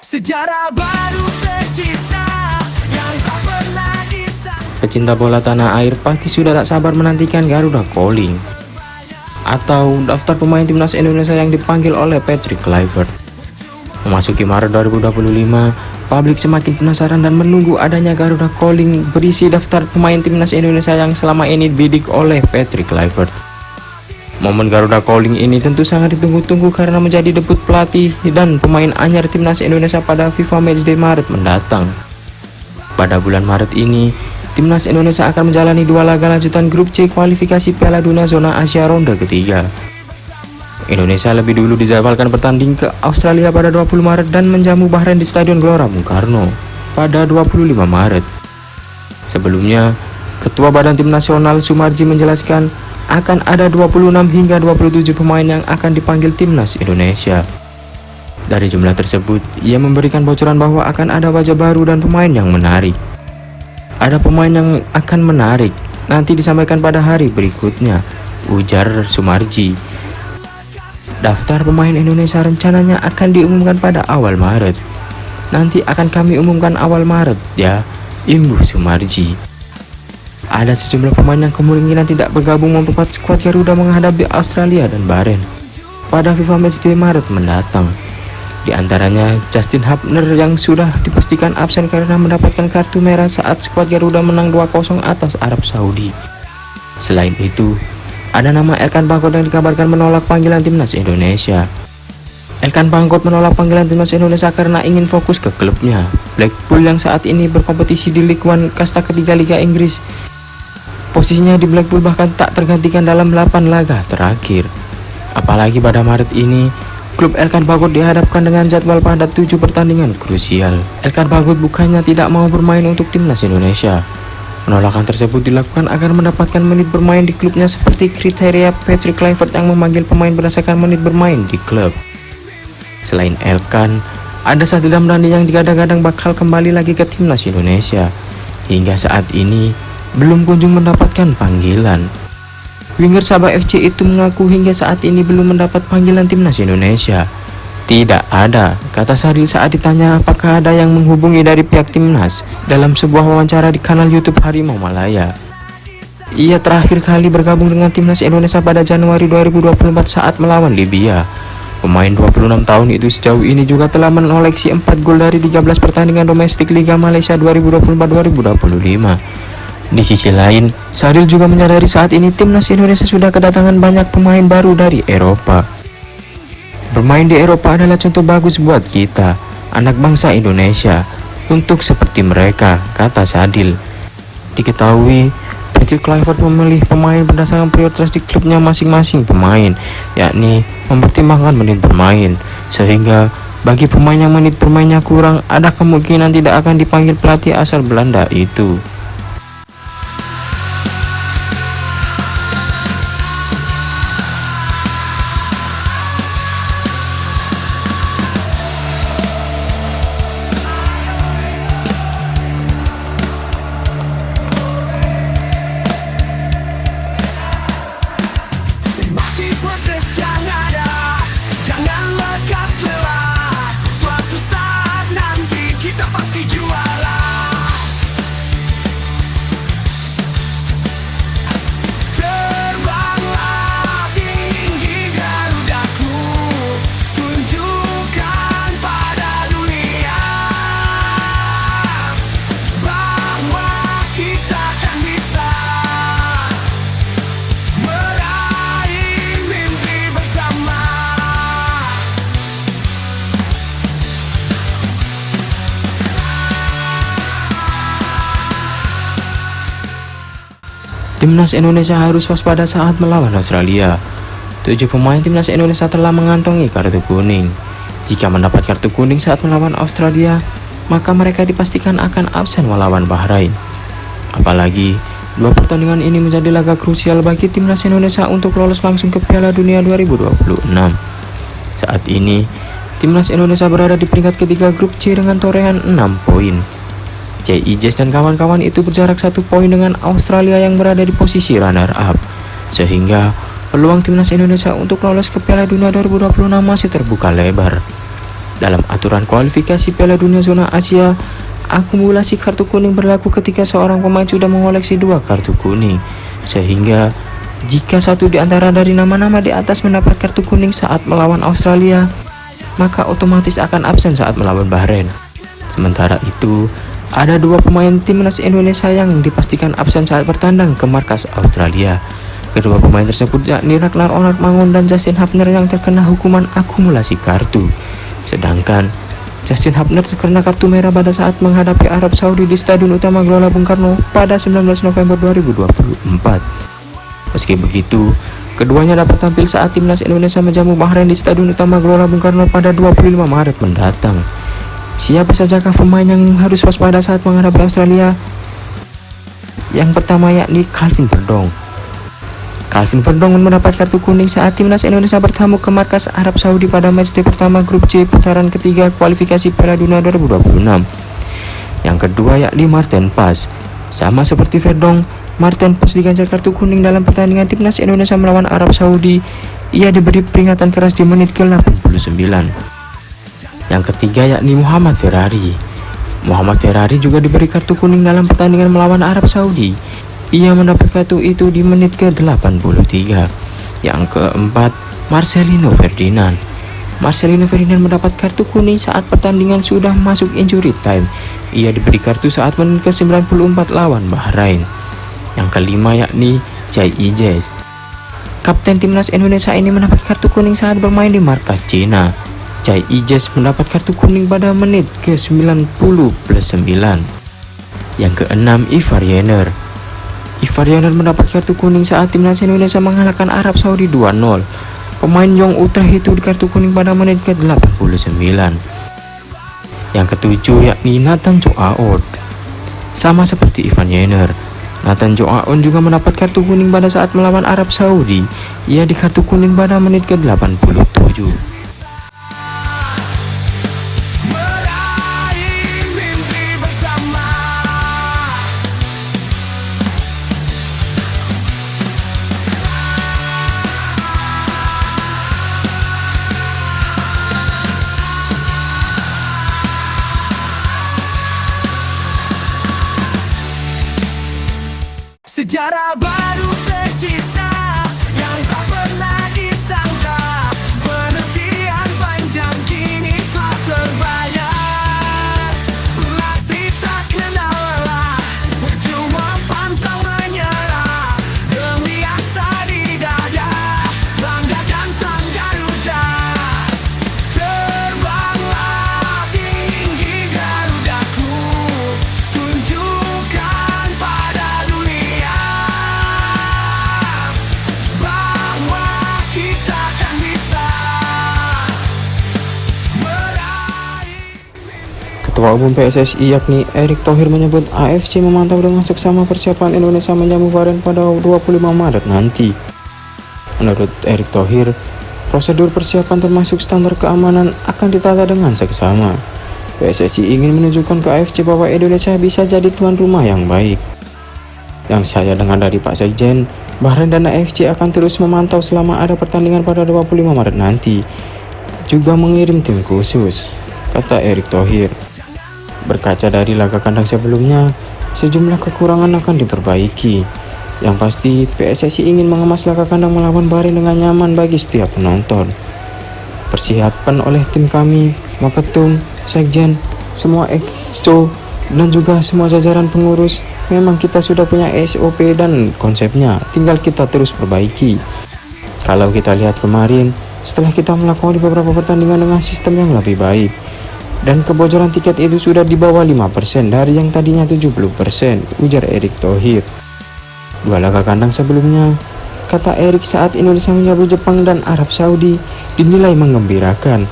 Sejarah baru tercipta yang tak pernah disangka. Pecinta bola tanah air pasti sudah tak sabar menantikan Garuda Calling atau daftar pemain timnas Indonesia yang dipanggil oleh Patrick Kluivert. Memasuki Maret 2025, publik semakin penasaran dan menunggu adanya Garuda Calling berisi daftar pemain timnas Indonesia yang selama ini dibidik oleh Patrick Kluivert. Momen Garuda Calling ini tentu sangat ditunggu-tunggu karena menjadi debut pelatih dan pemain anyar timnas Indonesia pada FIFA Matchday Maret mendatang. Pada bulan Maret ini, timnas Indonesia akan menjalani 2 laga lanjutan grup C kualifikasi Piala Dunia Zona Asia ronde ketiga. Indonesia lebih dulu dijadwalkan bertanding ke Australia pada 20 Maret dan menjamu Bahrain di Stadion Gelora Bung Karno pada 25 Maret. Sebelumnya, Ketua Badan Tim Nasional Sumarji menjelaskan akan ada 26 hingga 27 pemain yang akan dipanggil timnas Indonesia. Dari jumlah tersebut, ia memberikan bocoran bahwa akan ada wajah baru dan pemain yang menarik. Ada pemain yang akan menarik, nanti disampaikan pada hari berikutnya, ujar Sumarji. Daftar pemain Indonesia rencananya akan diumumkan pada awal Maret. Nanti akan kami umumkan awal Maret ya, imbuh Sumarji. Ada sejumlah pemain yang kemungkinan tidak bergabung memperkuat skuad Garuda menghadapi Australia dan Bahrain pada FIFA Matchday Maret mendatang. Di antaranya Justin Hubner yang sudah dipastikan absen karena mendapatkan kartu merah saat skuad Garuda menang 2-0 atas Arab Saudi. Selain itu, ada nama Elkan Bangkot yang dikabarkan menolak panggilan timnas Indonesia. Elkan Bangkot menolak panggilan timnas Indonesia karena ingin fokus ke klubnya, Blackpool, yang saat ini berkompetisi di League One kasta ketiga Liga Inggris. Posisinya di Blackpool bahkan tak tergantikan dalam 8 laga terakhir. Apalagi pada Maret ini, klub Elkan Bangkot dihadapkan dengan jadwal padat 7 pertandingan krusial. Elkan Bangkot bukannya tidak mau bermain untuk timnas Indonesia. Penolakan tersebut dilakukan agar mendapatkan menit bermain di klubnya seperti kriteria Patrick Kluivert yang memanggil pemain berdasarkan menit bermain di klub. Selain Elkan, ada Sadillah Ramdhani yang digadang-gadang bakal kembali lagi ke timnas Indonesia. Hingga saat ini, belum kunjung mendapatkan panggilan. Winger Sabah FC itu mengaku hingga saat ini belum mendapat panggilan timnas Indonesia. Tidak ada, kata Sadil saat ditanya apakah ada yang menghubungi dari pihak timnas dalam sebuah wawancara di kanal YouTube Harimau Malaya. Ia terakhir kali bergabung dengan timnas Indonesia pada Januari 2024 saat melawan Libya. Pemain 26 tahun itu sejauh ini juga telah mengoleksi 4 gol dari 13 pertandingan domestik Liga Malaysia 2024-2025. Di sisi lain, Sadil juga menyadari saat ini timnas Indonesia sudah kedatangan banyak pemain baru dari Eropa. Bermain di Eropa adalah contoh bagus buat kita, anak bangsa Indonesia, untuk seperti mereka, kata Sadil. Diketahui, Patrick Kluivert memilih pemain berdasarkan prioritas di klubnya masing-masing pemain, yakni mempertimbangkan menit bermain, sehingga bagi pemain yang menit bermainnya kurang, ada kemungkinan tidak akan dipanggil pelatih asal Belanda itu. Nikmati proses yang ada, jangan lekas lelah. Suatu saat nanti kita pasti juara. Terbanglah tinggi Garudaku, tunjukkan pada dunia bahwa kita kan bisa meraih mimpi bersama. Timnas Indonesia harus waspada saat melawan Australia. 7 pemain timnas Indonesia telah mengantongi kartu kuning. Jika mendapat kartu kuning saat melawan Australia, maka mereka dipastikan akan absen melawan Bahrain. Apalagi, 2 pertandingan ini menjadi laga krusial bagi timnas Indonesia untuk lolos langsung ke Piala Dunia 2026. Saat ini, timnas Indonesia berada di peringkat ketiga grup C dengan torehan 6 poin. CIJS dan kawan-kawan itu berjarak 1 poin dengan Australia yang berada di posisi runner-up, sehingga peluang timnas Indonesia untuk lolos ke Piala Dunia 2026 masih terbuka lebar. Dalam aturan kualifikasi Piala Dunia Zona Asia, akumulasi kartu kuning berlaku ketika seorang pemain sudah mengoleksi 2 kartu kuning, sehingga jika satu di antara dari nama-nama di atas mendapat kartu kuning saat melawan Australia, maka otomatis akan absen saat melawan Bahrain. Sementara itu, ada 2 pemain timnas Indonesia yang dipastikan absen saat bertandang ke markas Australia. Kedua pemain tersebut yakni Ragnar Ornatmangon dan Justin Hubner yang terkena hukuman akumulasi kartu. Sedangkan Justin Hubner terkena kartu merah pada saat menghadapi Arab Saudi di Stadion Utama Gelora Bung Karno pada 19 November 2024. Meski begitu, keduanya dapat tampil saat timnas Indonesia menjamu Bahrain di Stadion Utama Gelora Bung Karno pada 25 Maret mendatang. Siapa sajakah pemain yang harus waspada saat menghadapi Australia? Yang pertama yakni Calvin Verdong. Calvin Verdong mendapat kartu kuning saat timnas Indonesia bertamu ke markas Arab Saudi pada matchday pertama grup C putaran ketiga kualifikasi Piala Dunia 2026. Yang kedua yakni Marten Pas. Sama seperti Verdong, Marten Pas diganjar kartu kuning dalam pertandingan timnas Indonesia melawan Arab Saudi. Ia diberi peringatan keras di menit ke-89. Yang ketiga yakni Muhammad Ferrari. Muhammad Ferrari juga diberi kartu kuning dalam pertandingan melawan Arab Saudi. Ia mendapat kartu itu di menit ke-83. Yang keempat, Marcelino Ferdinand. Marcelino Ferdinand mendapat kartu kuning saat pertandingan sudah masuk injury time. Ia diberi kartu saat menit ke-94 lawan Bahrain. Yang kelima yakni Chai Ijes. Kapten timnas Indonesia ini mendapat kartu kuning saat bermain di markas Cina. Chai Ijes mendapat kartu kuning pada menit ke-90+9. Yang keenam, Ivar Jenner. Ivar Jenner mendapat kartu kuning saat timnas Indonesia mengalahkan Arab Saudi 2-0. Pemain Young Utrecht itu di kartu kuning pada menit ke-89. Yang ketujuh yakni Nathan Chow Aon. Sama seperti Ivar Jenner, Nathan Chow Aon juga mendapat kartu kuning pada saat melawan Arab Saudi. Ia di kartu kuning pada menit ke-87. Sejarah baru tercipta yang tak pernah disangka. Penantian panjang kini telah terbayar. Latih tak kenal lelah, percuma pantang menyerah. Demi asa di dada, banggakan sang Garuda. Terbanglah tinggi Garudaku, tunjukkan pada dunia bahwa kita kan bisa meraih. Ketua Umum PSSI yakni Erick Thohir menyebut AFC memantau dengan seksama persiapan Indonesia menjamu Bahrain pada 25 Maret nanti. Menurut Erick Thohir, prosedur persiapan termasuk standar keamanan akan ditata dengan seksama. PSSI ingin menunjukkan ke AFC bahwa Indonesia bisa jadi tuan rumah yang baik. Yang saya dengar dari Pak Sekjen, Bahrain dan AFC akan terus memantau selama ada pertandingan pada 25 Maret nanti. Juga mengirim tim khusus, kata Erick Thohir. Berkaca dari laga kandang sebelumnya, sejumlah kekurangan akan diperbaiki. Yang pasti, PSSI ingin mengemas laga kandang melawan Bahrain dengan nyaman bagi setiap penonton. Persiapan oleh tim kami, Waketum, Sekjen, semua exco, dan juga semua jajaran pengurus, memang kita sudah punya SOP dan konsepnya, tinggal kita terus perbaiki. Kalau kita lihat kemarin, setelah kita melakukan beberapa pertandingan dengan sistem yang lebih baik, dan kebocoran tiket itu sudah di bawah 5% dari yang tadinya 70%, ujar Erick Thohir. 2 laga kandang sebelumnya, kata Erick, saat Indonesia menjamu Jepang dan Arab Saudi, dinilai menggembirakan.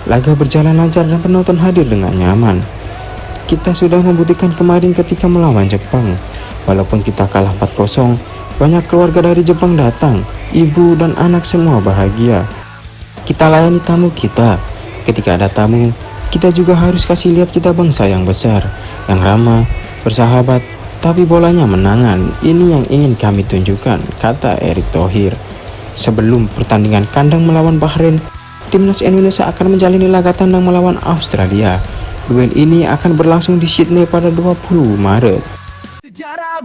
Laga berjalan lancar dan penonton hadir dengan nyaman. Kita sudah membuktikan kemarin ketika melawan Jepang. Walaupun kita kalah 4-0, banyak keluarga dari Jepang datang. Ibu dan anak semua bahagia. Kita layani tamu kita. Ketika ada tamu, kita juga harus kasih lihat kita bangsa yang besar, yang ramah, bersahabat, tapi bolanya menangan. Ini yang ingin kami tunjukkan, kata Erick Thohir. Sebelum pertandingan kandang melawan Bahrain, timnas Indonesia akan menjalani laga tandang melawan Australia. Duel ini akan berlangsung di Sydney pada 20 Maret. Sejarah